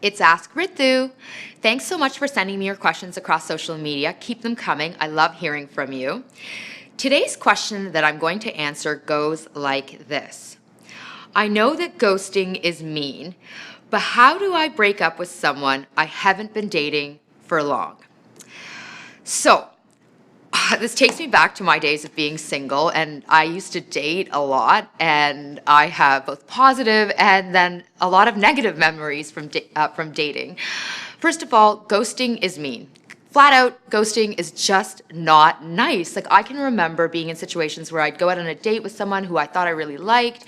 It's Ask Ritu. Thanks so much for sending me your questions across social media. Keep them coming. I love hearing from you. Today's question that I'm going to answer goes like this. I know that ghosting is mean, but how do I break up with someone I haven't been dating for long? So, this takes me back to my days of being single, and I used to date a lot, and I have both positive and then a lot of negative memories from dating. First of all, ghosting is mean. Flat out, ghosting is just not nice. Like, I can remember being in situations where I'd go out on a date with someone who I thought I really liked,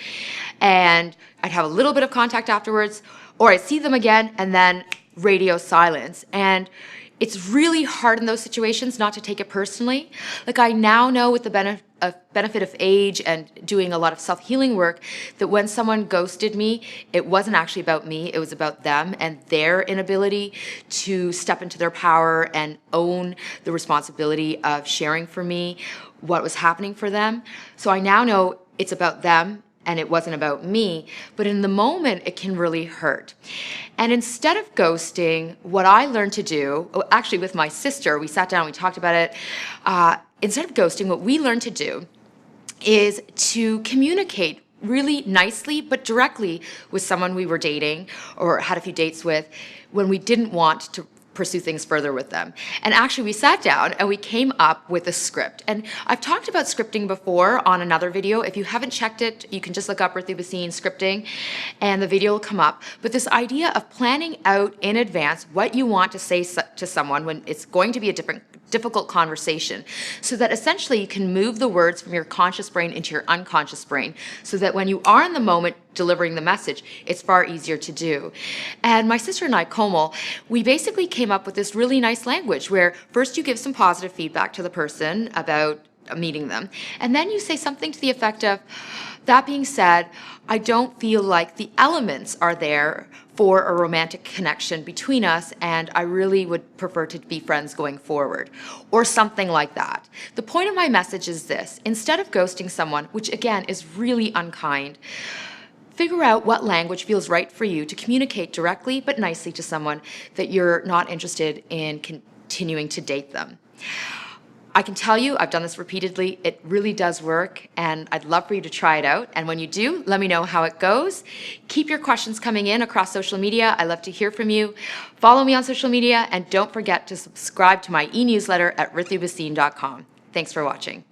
and I'd have a little bit of contact afterwards, or I'd see them again, and then radio silence. And it's really hard in those situations not to take it personally. Like, I now know with the benefit of age and doing a lot of self-healing work that when someone ghosted me, it wasn't actually about me, it was about them and their inability to step into their power and own the responsibility of sharing for me what was happening for them. So I now know it's about them and it wasn't about me, but in the moment, it can really hurt. And instead of ghosting, what I learned to do, actually with my sister, we sat down, we talked about it. Instead of ghosting, what we learned to do is to communicate really nicely but directly with someone we were dating or had a few dates with when we didn't want to pursue things further with them. And actually we sat down and we came up with a script. And I've talked about scripting before on another video. If you haven't checked it, you can just look up Ritu scripting and the video will come up. But this idea of planning out in advance what you want to say to someone when it's going to be a difficult conversation, so that essentially you can move the words from your conscious brain into your unconscious brain, so that when you are in the moment delivering the message, it's far easier to do. And my sister and I, Komal, we basically came up with this really nice language where first you give some positive feedback to the person about meeting them, and then you say something to the effect of, that being said, I don't feel like the elements are there for a romantic connection between us, and I really would prefer to be friends going forward, or something like that. The point of my message is this: instead of ghosting someone, which again is really unkind, figure out what language feels right for you to communicate directly but nicely to someone that you're not interested in continuing to date them. I can tell you, I've done this repeatedly, it really does work, and I'd love for you to try it out. And when you do, let me know how it goes. Keep your questions coming in across social media. I love to hear from you. Follow me on social media, and don't forget to subscribe to my e-newsletter at ritubasine.com. Thanks for watching.